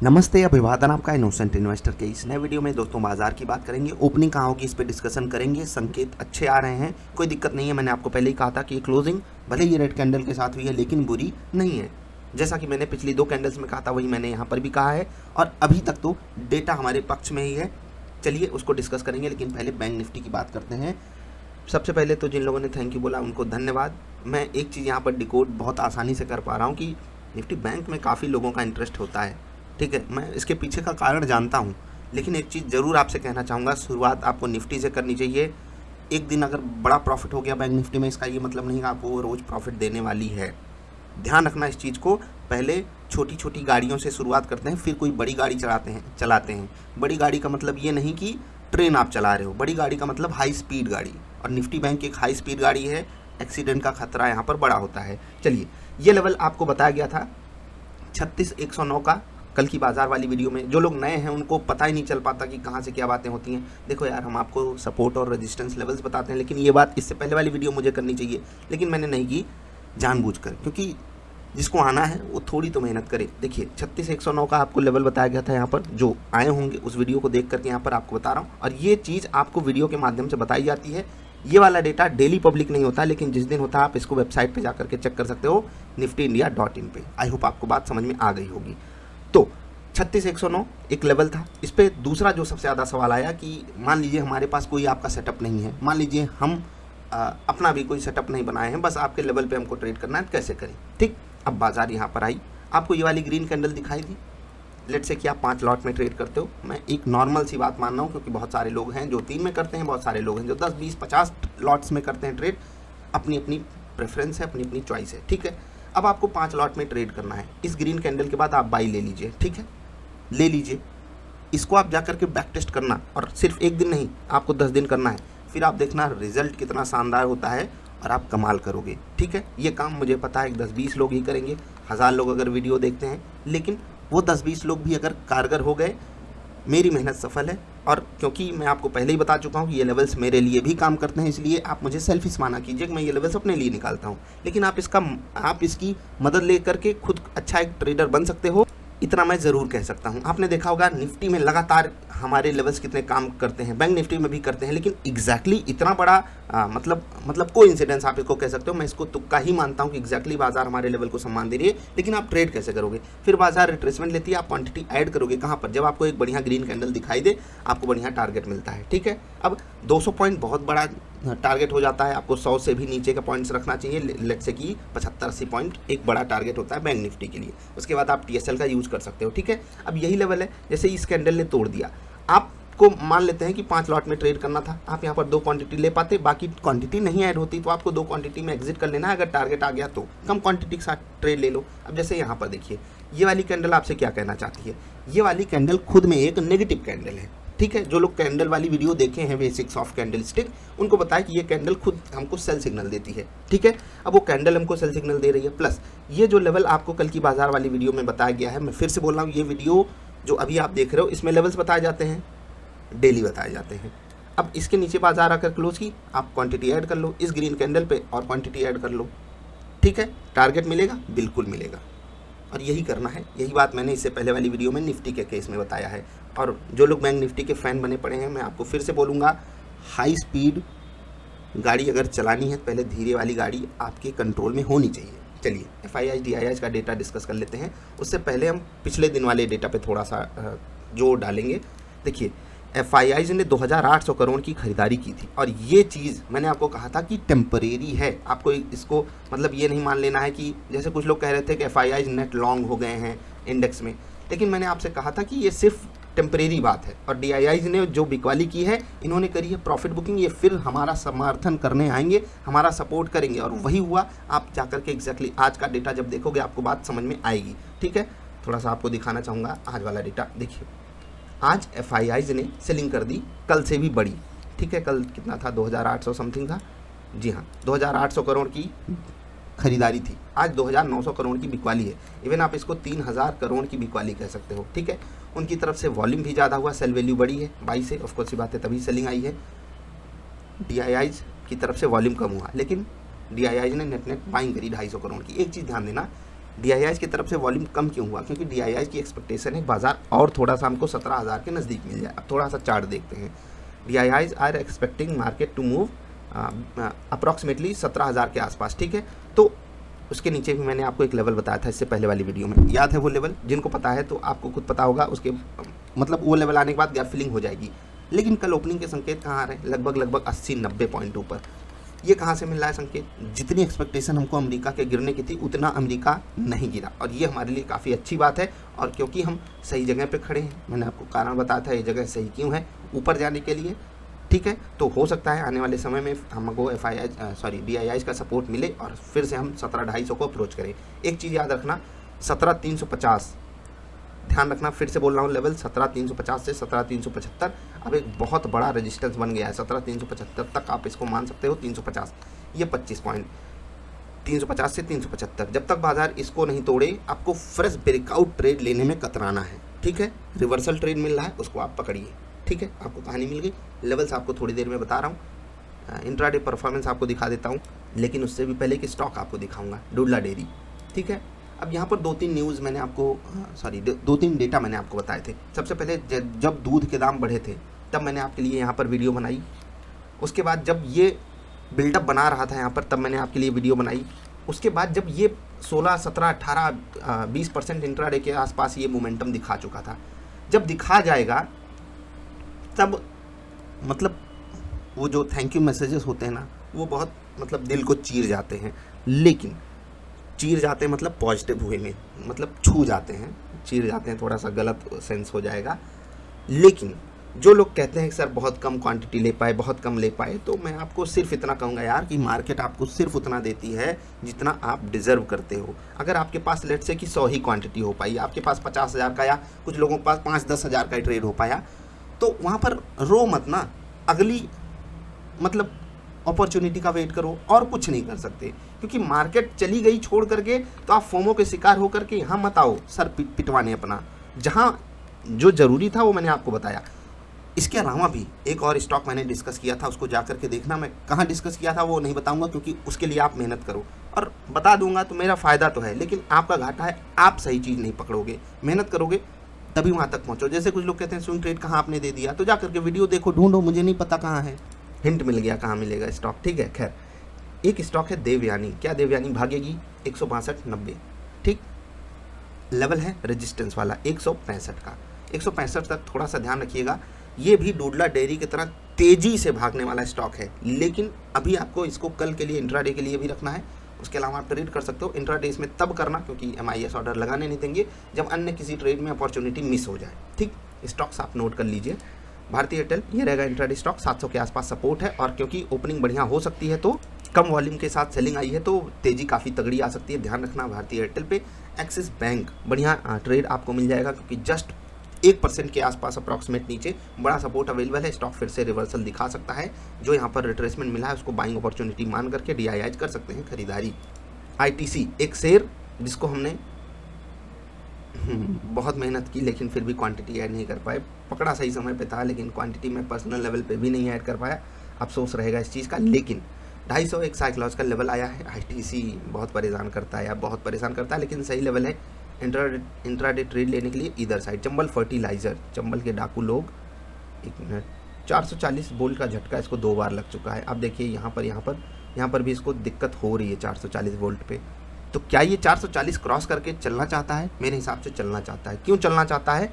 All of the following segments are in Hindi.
नमस्ते, अभिवादन आपका इनोसेंट इन्वेस्टर के इस नए वीडियो में दोस्तों बाजार की बात करेंगे। ओपनिंग कहाँ होगी इस पे डिस्कशन करेंगे। संकेत अच्छे आ रहे हैं, कोई दिक्कत नहीं है। मैंने आपको पहले ही कहा था कि क्लोजिंग भले ही रेड कैंडल के साथ हुई है लेकिन बुरी नहीं है। जैसा कि मैंने पिछली 2 कैंडल्स में कहा था वही मैंने यहाँ पर भी कहा है और अभी तक तो डेटा हमारे पक्ष में ही है। चलिए उसको डिस्कस करेंगे, लेकिन पहले बैंक निफ्टी की बात करते हैं। सबसे पहले तो जिन लोगों ने थैंक यू बोला उनको धन्यवाद। मैं एक चीज़ यहाँ पर डिकोड बहुत आसानी से कर पा रहा हूँ कि निफ्टी बैंक में काफ़ी लोगों का इंटरेस्ट होता है। ठीक है, मैं इसके पीछे का कारण जानता हूँ, लेकिन एक चीज़ ज़रूर आपसे कहना चाहूँगा, शुरुआत आपको निफ्टी से करनी चाहिए। एक दिन अगर बड़ा प्रॉफिट हो गया बैंक निफ्टी में, इसका ये मतलब नहीं कि आपको वो रोज़ प्रॉफिट देने वाली है। ध्यान रखना इस चीज़ को। पहले छोटी छोटी गाड़ियों से शुरुआत करते हैं, फिर कोई बड़ी गाड़ी चलाते हैं। बड़ी गाड़ी का मतलब ये नहीं कि ट्रेन आप चला रहे हो, बड़ी गाड़ी का मतलब हाई स्पीड गाड़ी, और निफ्टी बैंक एक हाई स्पीड गाड़ी है। एक्सीडेंट का खतरा यहाँ पर बड़ा होता है। चलिए, ये लेवल आपको बताया गया था 36,109 का कल की बाजार वाली वीडियो में। जो लोग नए हैं उनको पता ही नहीं चल पाता कि कहाँ से क्या बातें होती हैं। देखो यार, हम आपको सपोर्ट और रेजिस्टेंस लेवल्स बताते हैं, लेकिन ये बात इससे पहले वाली वीडियो मुझे करनी चाहिए, लेकिन मैंने नहीं की जानबूझकर, क्योंकि जिसको आना है वो थोड़ी तो मेहनत करे। देखिए 36,109 का आपको लेवल बताया गया था। यहाँ पर जो आए होंगे उस वीडियो को देख करके यहाँ पर आपको बता रहा हूँ, और ये चीज़ आपको वीडियो के माध्यम से बताई जाती है। ये वाला डेटा डेली पब्लिक नहीं होता, लेकिन जिस दिन होता है आप इसको वेबसाइट पे जाकर के चेक कर सकते हो, niftyindia.in पे। आई होप आपको बात समझ में आ गई होगी। तो 36,109 एक लेवल था। इस पर दूसरा जो सबसे ज़्यादा सवाल आया कि मान लीजिए हमारे पास कोई आपका सेटअप नहीं है, मान लीजिए हम अपना भी कोई सेटअप नहीं बनाए हैं, बस आपके लेवल पे हमको ट्रेड करना है, कैसे करें। ठीक, अब बाजार यहाँ पर आई, आपको ये वाली ग्रीन कैंडल दिखाई दी। लेट से कि आप 5 लॉट में ट्रेड करते हो। मैं एक नॉर्मल सी बात मान रहा हूँ, क्योंकि बहुत सारे लोग हैं जो 3 में करते हैं, बहुत सारे लोग हैं जो 10, 20, 50 लॉट्स में करते हैं ट्रेड। अपनी अपनी प्रेफरेंस है, अपनी अपनी चॉइस है। ठीक है, अब आपको 5 लॉट में ट्रेड करना है। इस ग्रीन कैंडल के बाद आप बाई ले लीजिए। ठीक है, ले लीजिए। इसको आप जा करके बैक टेस्ट करना, और सिर्फ एक दिन नहीं, आपको 10 दिन करना है। फिर आप देखना रिजल्ट कितना शानदार होता है और आप कमाल करोगे। ठीक है, ये काम मुझे पता है 10-20 लोग ही करेंगे, 1000 लोग अगर वीडियो देखते हैं, लेकिन वो 10-20 लोग भी अगर कारगर हो गए, मेरी मेहनत सफल है। और क्योंकि मैं आपको पहले ही बता चुका हूँ कि ये लेवल्स मेरे लिए भी काम करते हैं, इसलिए आप मुझे सेल्फिश माना कीजिए कि मैं ये लेवल्स अपने लिए निकालता हूँ, लेकिन आप इसकी मदद लेकर के खुद अच्छा एक ट्रेडर बन सकते हो, इतना मैं ज़रूर कह सकता हूँ। आपने देखा होगा निफ्टी में लगातार हमारे लेवल्स कितने काम करते हैं, बैंक निफ्टी में भी करते हैं, लेकिन एग्जैक्टली इतना बड़ा मतलब कोइंसिडेंस आप इसको कह सकते हो। मैं इसको तुक्का ही मानता हूँ कि एग्जैक्टली बाजार हमारे लेवल को सम्मान दे रही है, लेकिन आप ट्रेड कैसे करोगे। फिर बाजार रिट्रेसमेंट लेती है, आप क्वांटिटी ऐड करोगे कहाँ पर, जब आपको एक बढ़िया ग्रीन कैंडल दिखाई दे, आपको बढ़िया टारगेट मिलता है। ठीक है, अब 200 पॉइंट बहुत बड़ा टारगेट हो जाता है, आपको 100 से भी नीचे का पॉइंट्स रखना चाहिए। लेट से कि 75-80 पॉइंट एक बड़ा टारगेट होता है बैंक निफ्टी के लिए। उसके बाद आप TSL का यूज़ कर सकते हो। ठीक है, अब यही लेवल है, जैसे इस कैंडल ने तोड़ दिया, आपको मान लेते हैं कि 5 लॉट में ट्रेड करना था, आप यहाँ पर 2 क्वांटिटी ले पाते, बाकी क्वांटिटी नहीं ऐड होती, तो आपको 2 क्वांटिटी में एग्जिट कर लेना है। अगर टारगेट आ गया तो कम क्वांटिटी के साथ ट्रेड ले लो। अब जैसे यहाँ पर देखिए, ये वाली कैंडल आपसे क्या कहना चाहती है। ये वाली कैंडल खुद में एक नेगेटिव कैंडल है। ठीक है, जो लोग कैंडल वाली वीडियो देखे हैं बेसिक्स ऑफ कैंडल स्टिक, उनको बताया कि ये कैंडल खुद हमको सेल सिग्नल देती है। ठीक है, अब वो कैंडल हमको सेल सिग्नल दे रही है, प्लस ये जो लेवल आपको कल की बाजार वाली वीडियो में बताया गया है, मैं फिर से बोल रहा हूँ, ये वीडियो जो अभी आप देख रहे हो इसमें लेवल्स बताए जाते हैं, डेली बताए जाते हैं। अब इसके नीचे बाजार आकर क्लोज की, आप क्वांटिटी ऐड कर लो इस ग्रीन कैंडल पे और क्वांटिटी ऐड कर लो। ठीक है, टारगेट मिलेगा, बिल्कुल मिलेगा, और यही करना है। यही बात मैंने इससे पहले वाली वीडियो में निफ्टी के केस में बताया है। और जो लोग बैंक निफ्टी के फ़ैन बने पड़े हैं, मैं आपको फिर से बोलूँगा, हाई स्पीड गाड़ी अगर चलानी है, पहले धीरे वाली गाड़ी आपके कंट्रोल में होनी चाहिए। चलिए FIIs DIIs का डेटा डिस्कस कर लेते हैं। उससे पहले हम पिछले दिन वाले डेटा पे थोड़ा सा जोर डालेंगे। देखिए FIIs ने 2800 करोड़ की खरीदारी की थी, और ये चीज़ मैंने आपको कहा था कि टेम्परेरी है। आपको इसको मतलब ये नहीं मान लेना है कि जैसे कुछ लोग कह रहे थे कि FIIs नेट लॉन्ग हो गए हैं इंडेक्स में, लेकिन मैंने आपसे कहा था कि ये सिर्फ टेम्परेरी बात है। और DIIs ने जो बिकवाली की है, इन्होंने करी है प्रॉफिट बुकिंग, ये फिर हमारा समर्थन करने आएंगे, हमारा सपोर्ट करेंगे, और वही हुआ। आप जाकर के एग्जैक्टली आज का डेटा जब देखोगे आपको बात समझ में आएगी। ठीक है, थोड़ा सा आपको दिखाना चाहूँगा आज वाला डेटा। देखिए आज FIIs ने सेलिंग कर दी, कल से भी बड़ी। ठीक है, कल कितना था, 2800 समथिंग था। जी हाँ, 2800 करोड़ की खरीदारी थी, आज 2900 करोड़ की बिकवाली है। इवन आप इसको 3000 करोड़ की बिकवाली कह सकते हो। ठीक है, उनकी तरफ से वॉल्यूम भी ज़्यादा हुआ, सेल वैल्यू बड़ी है 22 से, ऑफकोर्स ये बात है, तभी सेलिंग आई है। DIIs की तरफ से वॉल्यूम कम हुआ, लेकिन DIIs ने नेट बाइंग करी 250 करोड़ की। एक चीज़ ध्यान देना, DIIs की तरफ से वॉल्यूम कम क्यों हुआ? क्योंकि DIIs की एक्सपेक्टेशन है बाजार और थोड़ा सा हमको 17,000 के नज़दीक मिल जाए। अब थोड़ा सा चार्ट देखते हैं। DIIs are expecting market to move approximately 17,000 के आसपास, ठीक है। तो उसके नीचे भी मैंने आपको एक लेवल बताया था इससे पहले वाली वीडियो में, याद है वो लेवल? जिनको पता है तो आपको खुद पता होगा, उसके मतलब वो लेवल आने के बाद गैप फिलिंग हो जाएगी। लेकिन कल ओपनिंग के संकेत कहाँ आ रहे हैं? लगभग 80-90 पॉइंट ऊपर। ये कहाँ से मिल रहा है संकेत? जितनी एक्सपेक्टेशन हमको अमेरिका के गिरने की थी उतना अमेरिका नहीं गिरा, और ये हमारे लिए काफ़ी अच्छी बात है। और क्योंकि हम सही जगह पे खड़े हैं, मैंने आपको कारण बताया था ये जगह सही क्यों है ऊपर जाने के लिए, ठीक है। तो हो सकता है आने वाले समय में हमको DIIs का सपोर्ट मिले और फिर से हम 17,250 को अप्रोच करें। एक चीज़ याद रखना, 17,350 ध्यान रखना, फिर से बोल रहा हूँ, लेवल 17,350 से 17,375 अब एक बहुत बड़ा रेजिस्टेंस बन गया है। 17,375 तक आप इसको मान सकते हो। 350 ये 25 पॉइंट, 350 से 375, जब तक बाजार इसको नहीं तोड़े आपको फ्रेश ब्रेकआउट ट्रेड लेने में कतराना है, ठीक है। रिवर्सल ट्रेड मिल रहा है, उसको आप पकड़िए, ठीक है। आपको कहानी मिल गई। लेवल्स आपको थोड़ी देर में बता रहा हूँ, इंट्राडे परफॉर्मेंस आपको दिखा देता हूँ, लेकिन उससे भी पहले कि स्टॉक आपको दिखाऊंगा, डुडला डेयरी, ठीक है। अब यहाँ पर 2-3 न्यूज़ मैंने आपको 2-3 डेटा मैंने आपको बताए थे। सबसे पहले जब दूध के दाम बढ़े थे तब मैंने आपके लिए यहाँ पर वीडियो बनाई। उसके बाद जब ये बिल्डअप बना रहा था यहाँ पर तब मैंने आपके लिए वीडियो बनाई। उसके बाद जब ये 16, 17, 18, 20% इंट्राडे के आसपास ये मोमेंटम दिखा चुका था, जब दिखा जाएगा तब मतलब वो जो थैंक यू मैसेजेस होते हैं ना, वो बहुत मतलब दिल को चीर जाते हैं। लेकिन चीर जाते हैं मतलब पॉजिटिव वे में, मतलब छू जाते हैं, चीर जाते हैं थोड़ा सा गलत सेंस हो जाएगा। लेकिन जो लोग कहते हैं कि सर बहुत कम क्वांटिटी ले पाए, बहुत कम ले पाए, तो मैं आपको सिर्फ इतना कहूँगा यार कि मार्केट आपको सिर्फ उतना देती है जितना आप डिज़र्व करते हो। अगर आपके पास लेट से कि 100 ही क्वांटिटी हो पाई, आपके पास 50,000 का या कुछ लोगों के पास 5-10 हज़ार का ट्रेड हो पाया, तो वहाँ पर रो मत ना, अगली मतलब अपॉर्चुनिटी का वेट करो, और कुछ नहीं कर सकते। क्योंकि मार्केट चली गई छोड़ करके तो आप फोमो के शिकार हो करके यहाँ मत आओ सर पिटवाने अपना। जहाँ जो ज़रूरी था वो मैंने आपको बताया। इसके अलावा भी एक और स्टॉक मैंने डिस्कस किया था, उसको जा करके देखना। मैं कहाँ डिस्कस किया था वो नहीं बताऊंगा, क्योंकि उसके लिए आप मेहनत करो, और बता दूंगा तो मेरा फ़ायदा तो है, लेकिन आपका घाटा है, आप सही चीज़ नहीं पकड़ोगे। मेहनत करोगे तभी वहाँ तक पहुँचो। जैसे कुछ लोग कहते हैं स्विंग ट्रेड कहाँ आपने दे दिया, तो जा करके वीडियो देखो, ढूंढो, मुझे नहीं पता कहाँ है, हिंट मिल गया कहाँ मिलेगा स्टॉक, ठीक है। खैर, एक स्टॉक है देवयानी। क्या देवयानी भागेगी? 162.90, ठीक। लेवल है रेजिस्टेंस वाला 165 का, 165 तक थोड़ा सा ध्यान रखिएगा। ये भी डुडला डेयरी की तरह तेज़ी से भागने वाला स्टॉक है, लेकिन अभी आपको इसको कल के लिए, इंट्राडे के लिए भी रखना है। उसके अलावा आप ट्रेड कर सकते हो। इंट्राडे इसमें तब करना क्योंकि MIS ऑर्डर लगाने नहीं देंगे जब अन्य किसी ट्रेड में अपॉर्चुनिटी मिस हो जाए, ठीक। स्टॉक्स आप नोट कर लीजिए। भारतीय एयरटेल ये रहेगा इंट्राडे स्टॉक, 700 के आसपास सपोर्ट है, और क्योंकि ओपनिंग बढ़िया हो सकती है तो कम वॉल्यूम के साथ सेलिंग आई है तो तेज़ी काफ़ी तगड़ी आ सकती है, ध्यान रखना भारतीय एयरटेल पे। एक्सिस बैंक बढ़िया ट्रेड आपको मिल जाएगा, क्योंकि जस्ट 1% के आसपास अप्रॉक्सीमेट नीचे बड़ा सपोर्ट अवेलेबल है। स्टॉक फिर से रिवर्सल दिखा सकता है। जो यहाँ पर रिट्रेसमेंट मिला है उसको बाइंग अपॉर्चुनिटी मान करके DIIs कर सकते हैं खरीदारी। ITC एक शेयर जिसको हमने बहुत मेहनत की लेकिन फिर भी क्वांटिटी ऐड नहीं कर पाए। पकड़ा सही समय पे था, लेकिन क्वांटिटी में पर्सनल लेवल पे भी नहीं ऐड कर पाया। अफसोस रहेगा इस चीज़ का। लेकिन 250 एक साइकोलॉजिकल लेवल आया है। ITC बहुत परेशान करता है, या बहुत परेशान करता है, लेकिन सही लेवल है इंट्राडे ट्रेड लेने के लिए। इधर साइड चंबल फर्टिलाइज़र, चंबल के डाकू लोग, 1 मिनट, 440 वोल्ट का झटका इसको 2 बार लग चुका है। अब देखिए यहाँ पर भी इसको दिक्कत हो रही है 440 वोल्ट पे। तो क्या ये 440 क्रॉस करके चलना चाहता है? मेरे हिसाब से चलना चाहता है। क्यों चलना चाहता है?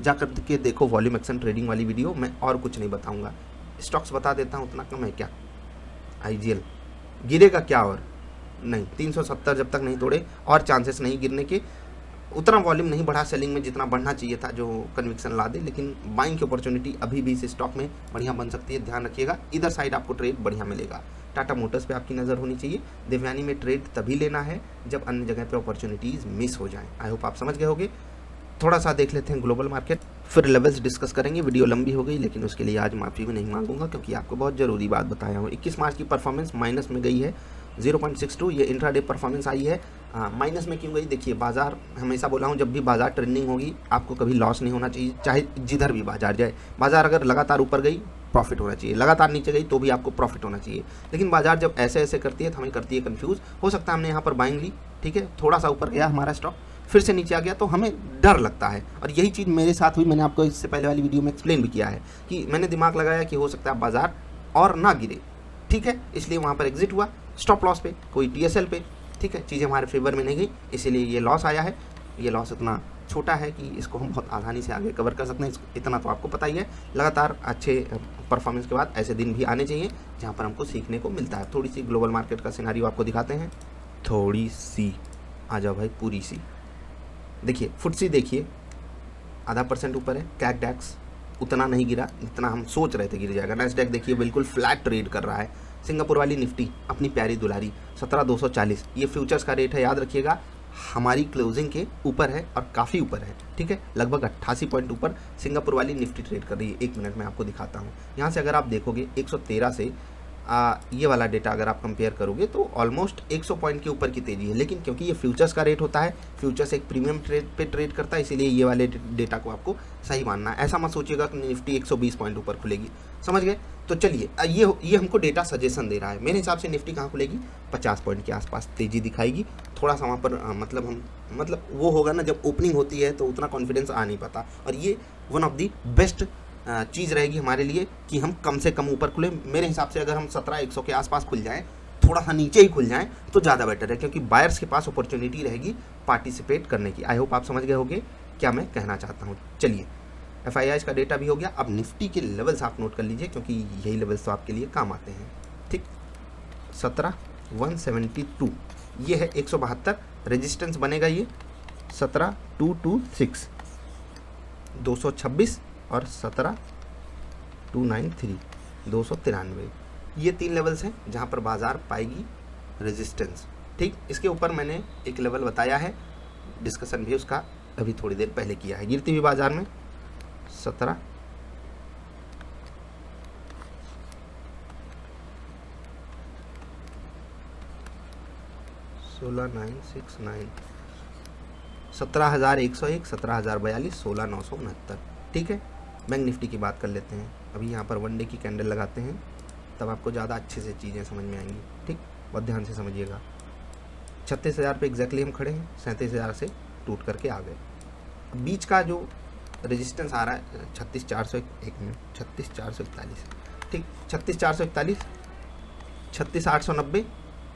जाकर के देखो वॉल्यूम एक्शन ट्रेडिंग वाली वीडियो, मैं और कुछ नहीं बताऊंगा। स्टॉक्स बता देता हूँ, उतना कम है क्या? IGL गिरेगा क्या? और नहीं, 370 जब तक नहीं तोड़े और चांसेस नहीं गिरने के। उतना वॉल्यूम नहीं बढ़ा सेलिंग में जितना बढ़ना चाहिए था, जो कन्विक्शन ला दे, लेकिन बाइंग की अपॉर्चुनिटी अभी भी इस स्टॉक में बढ़िया बन सकती है, ध्यान रखिएगा। इधर साइड आपको ट्रेड बढ़िया मिलेगा। टाटा मोटर्स पे आपकी नज़र होनी चाहिए। देवयानी में ट्रेड तभी लेना है जब अन्य जगह पे अपॉर्चुनिटीज़ मिस हो जाएं। आई होप आप समझ गए होंगे। थोड़ा सा देख लेते हैं ग्लोबल मार्केट, फिर लेवल्स डिस्कस करेंगे। वीडियो लंबी हो गई, लेकिन उसके लिए आज माफ़ी भी नहीं मांगूंगा, क्योंकि आपको बहुत ज़रूरी बात बताया हूँ। 21 मार्च की परफॉर्मेंस माइनस में गई है 0.62। ये इंट्राडे परफॉर्मेंस आई है माइनस में क्यों गई? देखिए, बाजार, हमेशा बोला हूँ, जब भी बाजार ट्रेंडिंग होगी आपको कभी लॉस नहीं होना चाहिए, चाहे जिधर भी बाजार जाए। बाजार अगर लगातार ऊपर गई प्रॉफिट होना चाहिए, लगातार नीचे गई तो भी आपको प्रॉफिट होना चाहिए। लेकिन बाजार जब ऐसे ऐसे करती है तो हमें करती है कंफ्यूज। हो सकता है हमने यहाँ पर बाइंग ली, ठीक है, थोड़ा सा ऊपर गया हमारा स्टॉक, फिर से नीचे आ गया, तो हमें डर लगता है। और यही चीज़ मेरे साथ हुई, मैंने आपको इससे पहले वाली वीडियो में एक्सप्लेन भी किया है कि मैंने दिमाग लगाया कि हो सकता है बाजार और ना गिरे, ठीक है, इसलिए वहाँ पर एग्जिट हुआ स्टॉप लॉस पे, कोई TSL पे, ठीक है, चीज़ें हमारे फेवर में नहीं गई, इसीलिए ये लॉस आया है। ये लॉस इतना छोटा है कि इसको हम बहुत आसानी से आगे कवर कर सकते हैं, इतना तो आपको पता ही है। लगातार अच्छे परफॉर्मेंस के बाद ऐसे दिन भी आने चाहिए जहाँ पर हमको सीखने को मिलता है। थोड़ी सी ग्लोबल मार्केट का सिनारियो आपको दिखाते हैं, थोड़ी सी आ जाओ भाई, पूरी सी देखिए। FTSE देखिए 0.5% ऊपर है, कैक डैक्स उतना नहीं गिरा जितना हम सोच रहे थे गिर जाएगा। नैस्डैक देखिए बिल्कुल फ्लैट ट्रेड कर रहा है। सिंगापुर वाली निफ्टी अपनी प्यारी दुलारी 17,240, ये फ्यूचर्स का रेट है, याद रखिएगा, हमारी क्लोजिंग के ऊपर है और काफ़ी ऊपर है, ठीक है, लगभग 88 पॉइंट ऊपर सिंगापुर वाली निफ्टी ट्रेड कर रही है। 1 मिनट में आपको दिखाता हूँ। यहाँ से अगर आप देखोगे 113 से ये वाला डेटा अगर आप कंपेयर करोगे तो ऑलमोस्ट 100 पॉइंट के ऊपर की तेज़ी है। लेकिन क्योंकि ये फ्यूचर्स का रेट होता है, फ्यूचर्स एक प्रीमियम ट्रेड पे ट्रेड करता है, इसीलिए ये वाले डेटा को आपको सही मानना है। ऐसा मत सोचिएगा कि निफ्टी 120 पॉइंट ऊपर खुलेगी, समझ गए। तो चलिए, ये हमको डेटा सजेशन दे रहा है। मेरे हिसाब से निफ्टी कहाँ खुलेगी, 50 पॉइंट के आसपास तेज़ी दिखाएगी। थोड़ा सा वहाँ पर मतलब वो होगा ना, जब ओपनिंग होती है तो उतना कॉन्फिडेंस आ नहीं पाता, और ये वन ऑफ दी बेस्ट चीज़ रहेगी हमारे लिए कि हम कम से कम ऊपर खुले। मेरे हिसाब से अगर हम 17,100 के आसपास खुल जाएं, थोड़ा सा नीचे ही खुल जाएं तो ज़्यादा बेटर है, क्योंकि बायर्स के पास अपॉर्चुनिटी रहेगी पार्टिसिपेट करने की। आई होप आप समझ गए होंगे क्या मैं कहना चाहता हूँ। चलिए, FIIs का डेटा भी हो गया। अब निफ्टी के लेवल्स आप नोट कर लीजिए, क्योंकि यही लेवल्स तो आपके लिए काम आते हैं, ठीक। 17,172 ये है, 172 रेजिस्टेंस बनेगा, ये 17,226, 226 और 17,293, 293, ये 3 लेवल्स हैं जहाँ पर बाजार पाएगी रेजिस्टेंस, ठीक। इसके ऊपर मैंने एक लेवल बताया है, डिस्कशन भी उसका अभी थोड़ी देर पहले किया है। गिरती हुई बाजार में 17 16,969, 17,101, 17,042, 16,969, ठीक है। बैंक निफ्टी की बात कर लेते हैं। अभी यहाँ पर 1 डे की कैंडल लगाते हैं, तब आपको ज़्यादा अच्छे से चीज़ें समझ में आएंगी, ठीक। बहुत ध्यान से समझिएगा। 36,000 पे एग्जैक्टली हम खड़े हैं, 37,000 से टूट करके आ गए। बीच का जो रेजिस्टेंस आ रहा है 36,400, एक मिनट, 36,441, ठीक, 36,441, 36,890,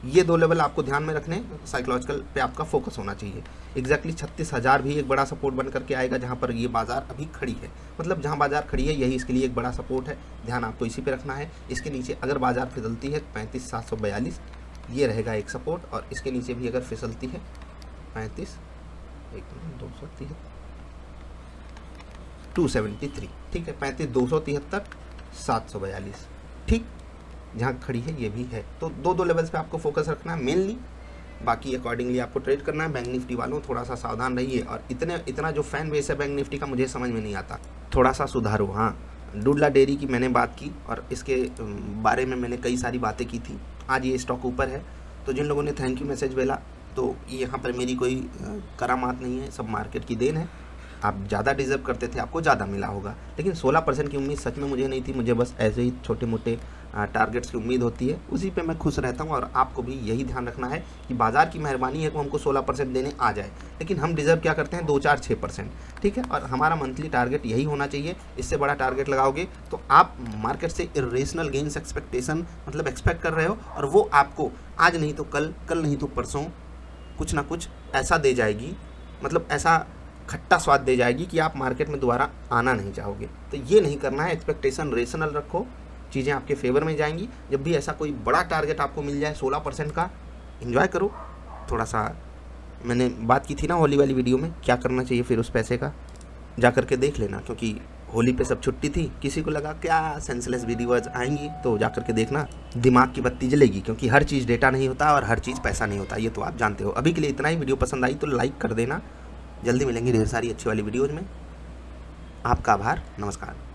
ये 2 लेवल आपको ध्यान में रखने, साइकोलॉजिकल पे आपका फोकस होना चाहिए। एग्जैक्टली 36,000 भी एक बड़ा सपोर्ट बन करके आएगा, जहाँ पर ये बाजार अभी खड़ी है, मतलब जहाँ बाजार खड़ी है यही इसके लिए एक बड़ा सपोर्ट है, ध्यान आपको इसी पे रखना है। इसके नीचे अगर बाजार फिसलती है 35,742, ये रहेगा एक सपोर्ट, और इसके नीचे भी अगर फिसलती है 273, ठीक है, 35,273, 742, ठीक, जहाँ खड़ी है ये भी है। तो 2 लेवल्स पे आपको फोकस रखना है मेनली, बाकी अकॉर्डिंगली आपको ट्रेड करना है। बैंक निफ्टी वालों थोड़ा सा सावधान रहिए, और इतना जो फैन बेस है बैंक निफ्टी का मुझे समझ में नहीं आता, थोड़ा सा सुधारो। हाँ, डुडला डेयरी की मैंने बात की और इसके बारे में मैंने कई सारी बातें की थी। आज ये स्टॉक ऊपर है, तो जिन लोगों ने थैंक यू मैसेज भेजा, तो यहाँ पर मेरी कोई करामात नहीं है, सब मार्केट की देन है। आप ज़्यादा डिजर्व करते थे, आपको ज़्यादा मिला होगा, लेकिन 16% की उम्मीद सच में मुझे नहीं थी। मुझे बस ऐसे ही छोटे मोटे टारगेट्स की उम्मीद होती है, उसी पे मैं खुश रहता हूँ। और आपको भी यही ध्यान रखना है कि बाजार की मेहरबानी है कि हमको 16% देने आ जाए, लेकिन हम डिजर्व क्या करते हैं, 2, 4, 6%, ठीक है। और हमारा मंथली टारगेट यही होना चाहिए। इससे बड़ा टारगेट लगाओगे तो आप मार्केट से इरेशनल गेन्स एक्सपेक्टेशन मतलब एक्सपेक्ट कर रहे हो, और वो आपको आज नहीं तो कल, कल नहीं तो परसों कुछ ना कुछ ऐसा दे जाएगी, मतलब ऐसा खट्टा स्वाद दे जाएगी कि आप मार्केट में दोबारा आना नहीं चाहोगे। तो ये नहीं करना है, एक्सपेक्टेशन रेशनल रखो, चीज़ें आपके फेवर में जाएंगी। जब भी ऐसा कोई बड़ा टारगेट आपको मिल जाए 16% का, एंजॉय करो। थोड़ा सा मैंने बात की थी ना होली वाली वीडियो में, क्या करना चाहिए फिर उस पैसे का, जा करके देख लेना, क्योंकि होली पे सब छुट्टी थी। किसी को लगा क्या सेंसलेस वीडियोज आएंगी, तो जा करके देखना, दिमाग की बत्ती जलेगी, क्योंकि हर चीज़ डेटा नहीं होता और हर चीज़ पैसा नहीं होता, ये तो आप जानते हो। अभी के लिए इतना ही। वीडियो पसंद आई तो लाइक कर देना। जल्दी मिलेंगे ढेर सारी अच्छी वाली वीडियोज़ में। आपका आभार, नमस्कार।